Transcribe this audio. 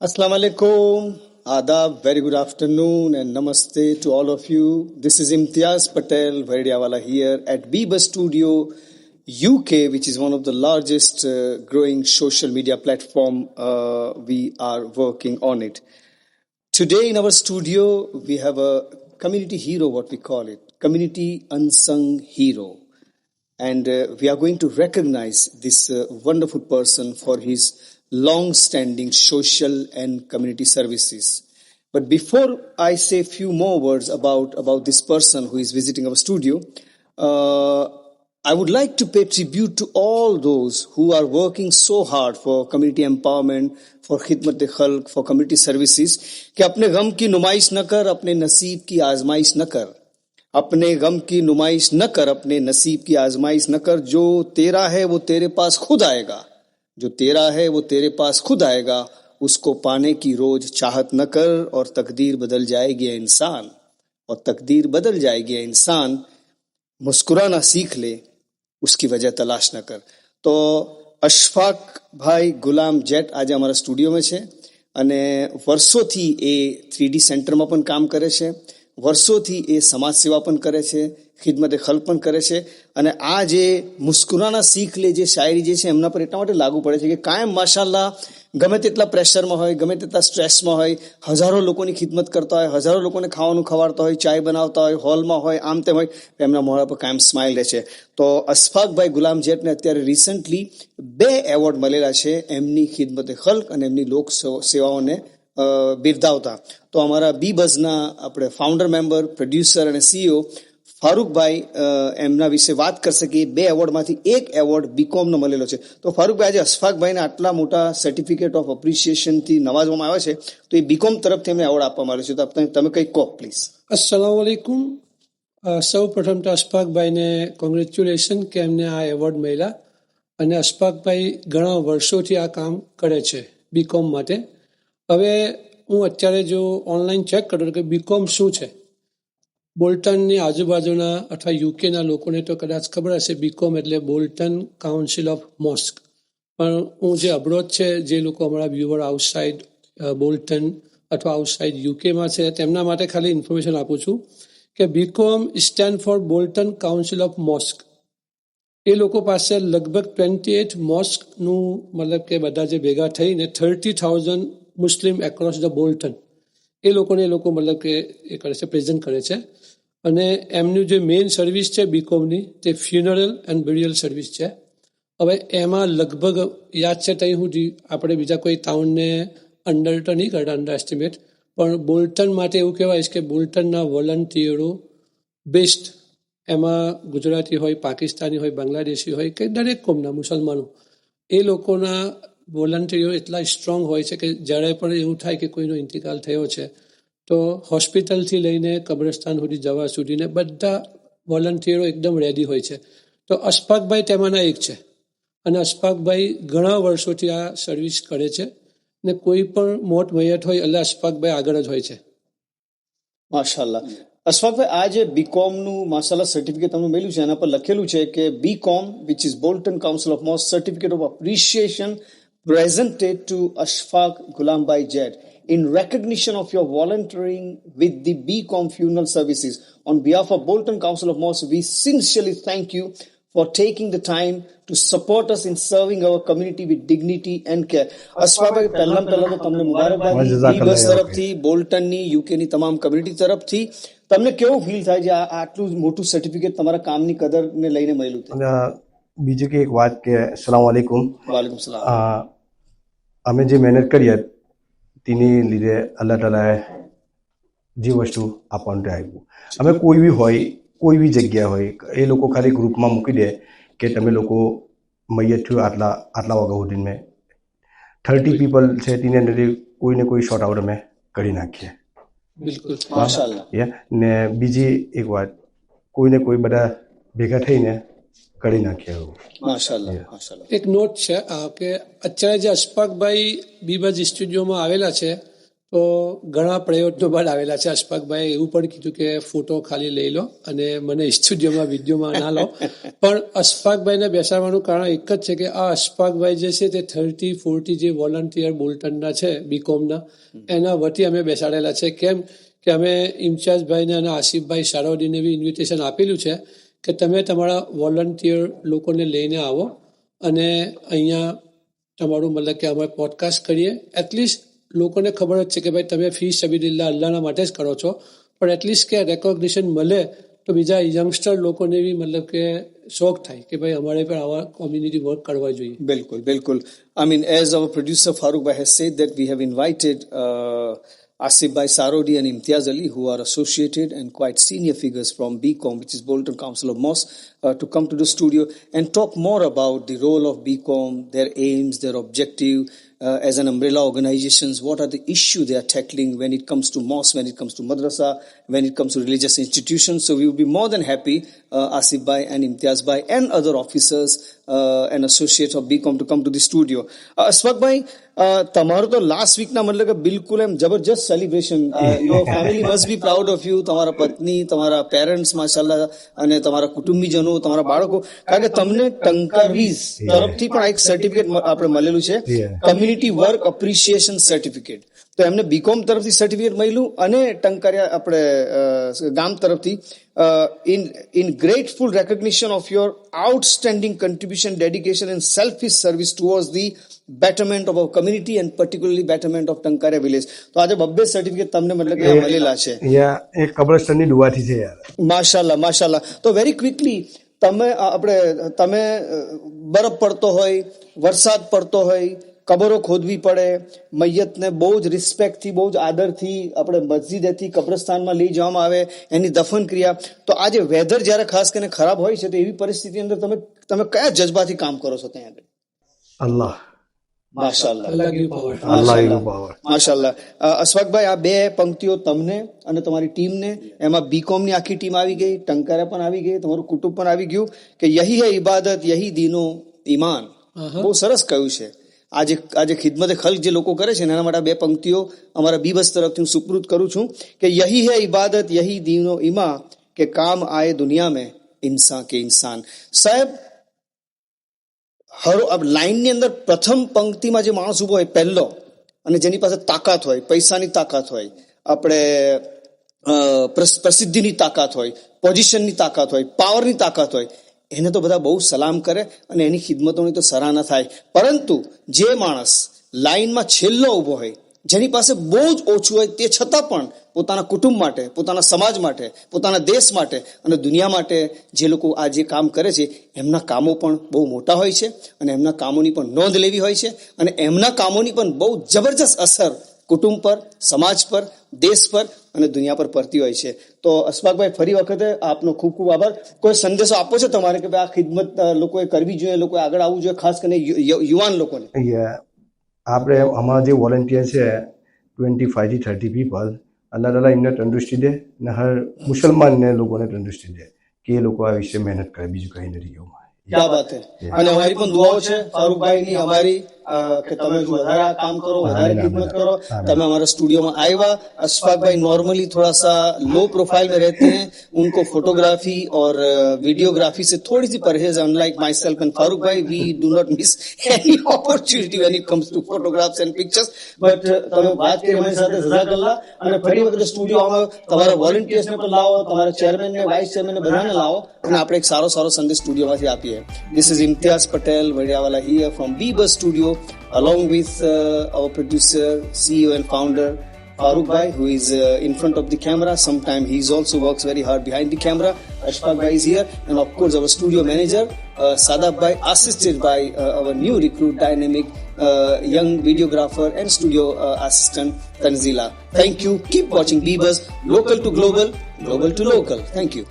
Assalamu alaikum, adab, very good afternoon and namaste to all of you. This is Imtiaz Patel Varidiawala here at Biba Studio UK, which is one of the largest growing social media platform. We are working on it. Today in our studio, we have a community hero, what we call it, community unsung hero. And we are going to recognize this wonderful person for his long-standing social and community services. But before I say a few more words about this person who is visiting our studio, I would like to pay tribute to all those who are working so hard for community empowerment, for khidmat-e-khalq, for community services, कि अपने गम की नुमाइश न कर, अपने नसीब की आजमाइश न कर. अपने गम की नुमाइश न कर, अपने नसीब की आजमाइश न कर. जो तेरा है वो तेरे पास खुद आएगा. जो तेरा है वो तेरे पास खुद आएगा. उसको पाने की रोज चाहत न कर, और तकदीर बदल जाएगी इंसान. और तकदीर बदल जाएगी इंसान. मुस्कुराना सीख ले, उसकी वजह तलाश न कर. તો અશફાક ભાઈ ગુલામ જેટ આજે અમારા સ્ટુડિયોમાં છે અને વર્ષોથી એ 3D સેન્ટરમાં પણ કામ કરે છે. વર્ષોથી એ સમાજ સેવા પણ કરે છે, ખિદમતે ખલ્ક પણ કરે છે. અને આ જે મુસ્કુરાના શીખ લે જે શાયરી જે છે એમના પર એટલા માટે લાગુ પડે છે કે કાયમ માશાલ્લાહ ગમે તેટલા પ્રેશરમાં હોય, ગમે તેટલા સ્ટ્રેસમાં હોય, હજારો લોકોની ખિદમત કરતા હોય, હજારો લોકોને ખાવાનું ખવાડતા હોય, ચાય બનાવતા હોય, હોલમાં હોય, આમ તેમ હોય, એમના મોઢા પર કાયમ સ્માઇલ રહે છે. તો અશફાકભાઈ ગુલામ જેટને અત્યારે રિસન્ટલી 2 એવોર્ડ મળેલા છે એમની ખિદમતે ખલ્ક અને એમની લોક સેવાઓને બિરદાવતા. તો અમારા બી બઝના આપણે ફાઉન્ડર મેમ્બર, પ્રોડ્યુસર અને સીઈઓ ફારૂકભાઈ એમના વિશે વાત કરશે કે 2 એવોર્ડમાંથી 1 એવોર્ડ બીકોમનો મળેલો છે. તો ફારૂકભાઈ, આજે અશફાકભાઈને આટલા મોટા સર્ટિફિકેટ ઓફ એપ્રિશિએશનથી નવાજવામાં આવ્યા છે, તો એ બીકોમ તરફથી એમને એવોર્ડ આપવામાં આવ્યો છે. તો તમે કંઈક કહો પ્લીઝ. અસ્સલામુ અલૈકુમ. સૌ પ્રથમ તો અશફાકભાઈને કોંગ્રેચ્યુલેશન કે એમને આ એવોર્ડ મળ્યા. અને અશફાકભાઈ ઘણા વર્ષોથી આ કામ કરે છે બીકોમ માટે. હવે હું અત્યારે જો ઓનલાઈન ચેક કરું કે બીકોમ શું છે, બોલ્ટનની આજુબાજુના અથવા યુકેના લોકોને તો કદાચ ખબર હશે, બીકોમ એટલે બોલ્ટન કાઉન્સિલ ઓફ મોસ્ક. પણ હું જે અબ્રોડ છે, જે લોકો અમારા વ્યુઅર આઉટસાઇડ બોલ્ટન અથવા આઉટસાઇડ યુકેમાં છે, તેમના માટે ખાલી ઇન્ફોર્મેશન આપું છું કે BCOM stand for Bolton council of mosque. એ લોકો પાસે લગભગ 28 મોસ્કનું, મતલબ કે બધા જે ભેગા થઈને 30,000 મુસ્લિમ એક્રોસ ધ બોલ્ટન એ લોકો મતલબ કે એ કરે છે, પ્રેઝન્ટ કરે છે. અને એમનું જે મેઇન સર્વિસ છે બીકોમની, તે ફ્યુનરલ એન્ડ બેરિયલ સર્વિસ છે. હવે એમાં લગભગ યાદ છે ત્યાં સુધી આપણે બીજા કોઈ ટાઉનને અંડર તો નહીં કરતા, અંડર એસ્ટિમેટ, પણ બોલ્ટન માટે એવું કહેવાય છે કે બોલ્ટનના વોલન્ટિયરો બેસ્ટ. એમાં ગુજરાતી હોય, પાકિસ્તાની હોય, બાંગ્લાદેશી હોય કે દરેક કોમના મુસલમાનો, એ લોકોના વોલન્ટિયરો એટલા સ્ટ્રોંગ હોય છે કે જ્યારે પણ એવું થાય કે કોઈનો ઇન્તિકાલ થયો છે, તો હોસ્પિટલથી લઈને કબ્રસ્તાન સુધી જવા સુધીને બધા વોલન્ટિયરો એકદમ રેડી હોય છે. તો અશફાકભાઈ તેમાંના એક છે. અને અશફાકભાઈ ઘણા વર્ષોથી આ સર્વિસ કરે છે ને કોઈ પણ મોટ મૈયત હોય એટલે અશફાકભાઈ આગળ જ હોય છે. માશાલ્લાહ. અશફાકભાઈ, આ જે બીકોમનું માશાલ્લાહ સર્ટિફિકેટ તમને મળ્યું છે, એના પર લખેલું છે કે BCOM which is Bolton council of mosque certificate of appreciation presented to Ashfaq Gulambhai Jet in recognition of your volunteering with the BCom funeral services. On behalf of Bolton Council of Mosques, we sincerely thank you for taking the time to support us in serving our community with dignity and care. Ashfaq bhai, પહેલા તો તમને મુબારકબાદ બીબસ તરફથી, બોલ્ટનની, યુકેની તમામ community તરફથી. તમને કેવું feel થાય છે આટલું મોટું સર્ટિફિકેટ તમારા કામની કદરને લઈને મળ્યું? બીજું કે એક વાત કે અસલામ વાલેકુમ. વાલેકુમ સલામ. અમે જે મહેનત કરીએ તેની લીધે અલ્લાહ તાલાએ જે વસ્તુ આપણને આપ્યું. અમે કોઈ બી હોય, કોઈ બી જગ્યા હોય, એ લોકો ખાલી ગ્રુપમાં મૂકી દે કે તમે લોકો મૈયત થયું આટલા વાગ્યા સુધી મેં 30 પીપલ છે, તેની અંદર કોઈને કોઈ શોર્ટ આઉટ અમે કરી નાખીએ. બિલકુલ, માશાલ્લાહ. ને બીજી એક વાત, કોઈને કોઈ બધા ભેગા થઈને કરી નાખ્યા એવું. માશાલ્લાહ. એક નોટ છે કે અત્યારે જે અશફાકભાઈ બીબજ સ્ટુડિયોમાં આવેલા છે, તો તો ઘણા પ્રયત્નો બાદ આવેલા છે. અશફાકભાઈ એવું પણ કીધું કે ફોટો ખાલી લઈ લો અને મને સ્ટુડિયોમાં વિડીયોમાં ના લો. પણ અશફાકભાઈને બેસાડવાનું કારણ એક જ છે કે આ અશફાકભાઈ જે છે તે 30-40 જે વોલન્ટિયર બોલ્ટનના છે બીકોમના, એના વતી અમે બેસાડેલા છે. કેમ કે અમે ઇમ્તિયાઝભાઈને અને આસિફભાઈ સારોડીને બી ઇન્વિટેશન આપેલું છે કે તમે તમારા વોલન્ટિયર લોકોને લઈને આવો અને અહીંયા તમારું મતલબ કે અમે પોડકાસ્ટ કરીએ. એટલીસ્ટ લોકોને ખબર જ છે કે ભાઈ તમે ફી સબીલિલ્લાહ અલ્લાહના માટે જ કરો છો, પણ એટલીસ્ટ કે રેકોગ્નિશન મળે તો બીજા યંગસ્ટર લોકોને બી મતલબ કે શોખ થાય કે ભાઈ અમારે પણ આવા કોમ્યુનિટી વર્ક કરવા જોઈએ. બિલકુલ. I mean, as our producer Farooq Bhai has said that we have invited Asif Bhai Sarodi and Imtiaz Ali, who are associated and quite senior figures from BCom, which is Bolton Council of Mosque, to come to the studio and talk more about the role of BCom, their aims, their objective, as an umbrella organizations, what are the issues they are tackling when it comes to mosque, when it comes to madrasa, when it comes to religious institutions. So we would be more than happy, Asif Bhai and Imtiaz Bhai and other officers and associates of BCom to come to the studio. Ashfaq Bhai, તમારું તો last વીકના મતલબ કે બિલકુલ એમ જબરજસ્ત celebration. Your family must be proud of you. તમારા પત્ની, તમારા parents માશાલ્લાહ અને તમારા કુટુંબીજનો, તમારા બાળકો, કારણ કે તમને ટંકારીઝ તરફથી પણ એક સર્ટિફિકેટ આપણે મળેલું છે, કમ્યુનિટી વર્ક એપ્રિશિએશન સર્ટિફિકેટ. તો એમને બીકોમ તરફથી સર્ટિફિકેટ મળ્યું અને ટંકારિયા આપણે ગામ તરફથી in grateful recognition of your outstanding contribution, dedication and selfish service towards the betterment of our community and particularly betterment of Tankaria village. તો આજે બબ્બે સર્ટિફિકેટ તમને મતલબ કે મળેલા છે. એક કબ્રસ્તાનની દુઆથી છે યાર. માશાલ્લાહ. તો વેરી ક્વિકલી તમે બરફ પડતો હોય, વરસાદ પડતો હોય, કબરો ખોદવી પડે, મૈયતને બહુ જ રિસ્પેક્ટથી, બહુ જ આદરથી આપણે મસ્જિદેથી કબ્રસ્તાનમાં લઈ જવામાં આવે, એની દફન ક્રિયા. તો આજે વેધર જ્યારે ખાસ કરીને ખરાબ હોય છે તો એવી પરિસ્થિતિ અંદર તમે કયા જજ્બાથી કામ કરો છો ત્યાં આગળ? અલ્લાહ. માશાલ્લાહ. અશફાકભાઈ, આ બે પંક્તિઓ તમને અને તમારી ટીમને, એમાં બીકોમની આખી ટીમ આવી ગઈ, ટંકારા પણ આવી ગઈ, તમારું કુટુંબ પણ આવી ગયું કે યહી હે ઇબાદત યહી દીનો ઈમાન. બહુ સરસ કહ્યું છે. આજે ખિદમતે ખલ્ક જે લોકો કરે છે એના માટે બે પંક્તિઓ અમારા બીબસ તરફથી હું સુપૃત કરું છું કે યહી હે ઇબાદત યહી દીનો ઈમા કે કામ આયે દુનિયા મેં ઇન્સાન કે ઇન્સાન. સાહેબ, લાઈનની અંદર પ્રથમ પંક્તિમાં જે માણસ ઉભો હોય પહેલો, અને જેની પાસે તાકાત હોય, પૈસાની તાકાત હોય, આપણે પ્રસિદ્ધિની તાકાત હોય, પોઝિશનની તાકાત હોય, પાવરની તાકાત હોય, એને તો બધા બહુ સલામ કરે અને એની ખિદમતોની તો સરાહના થાય. પરંતુ જે માણસ લાઈનમાં છેલ્લો ઉભો હોય, જેની પાસે બહુ જ ઓછું હોય, તે છતાં પણ પોતાના કુટુંબ માટે, પોતાના સમાજ માટે, પોતાના દેશ માટે અને દુનિયા માટે જે લોકો આ જે કામ કરે છે, એમના કામો પણ બહુ મોટા હોય છે અને એમના કામોની પણ નોંધ લેવી હોય છે અને એમના કામોની પણ બહુ જબરજસ્ત અસર કુટુંબ પર, સમાજ પર, દેશ પર અને દુનિયા પર પડતી હોય છે. તો અશફાકભાઈ, ફરી વખતે આપનો ખૂબ ખૂબ આભાર. કોઈ સંદેશો આપો છો તમારે કે ભાઈ આ ખિદમત લોકોએ કરવી જોઈએ, લોકોએ આગળ આવવું જોઈએ, ખાસ કરીને યુવાન લોકોને? આપણે અમારા જે વોલન્ટિયર છે 25 થી 30 પીપલ, અલ્લાહ તાલા એમને તંદુરસ્તી દે ને હર મુસલમાનને લોકોને તંદુરસ્તી દે કે એ લોકો આ વિશે મહેનત કરે, બીજું કંઈ નથી. ક્યાં વાત હે. અને અમારી પણ દુઆઓ છે ફારૂકભાઈની, અમારી કે તમે વધારે કામ કરો, વધારે ખિદમત કરો. તમે हमारे स्टूडियो में आएगा. अशफाक भाई नॉर्मली थोड़ा सा लो प्रोफाइल में रहते हैं, उनको फोटोग्राफी और वीडियोग्राफी से थोड़ी सी परहेज. Unlike myself and Farooq भाई, we do not miss any opportunity when it comes to photographs and pictures. But તમે વાત કરી અમારી સાથે, જઝાકલ્લાહ. અને ફરી વખત સ્ટુડિયોમાં તમારા વોલન્ટિયર્સને પણ લાવો, તમારા ચેરમેનને, વાઇસ ચેરમેનને બધાને લાવો અને આપણે એક સારો સંદેશ સ્ટુડિયોમાંથી આપીએ. This is Imtiaz Patel, Variawala here from Bieber Studio, along with our producer, CEO and founder Farooq Bhai, who is in front of the camera. Sometimes he also works very hard behind the camera. Ashfaq Bhai is here, and of course our studio manager Sadaf Bhai, assisted by our new recruit, dynamic young videographer and studio assistant Tanzila. Thank you. Keep watching Biebers, local to global, global to local. Thank you.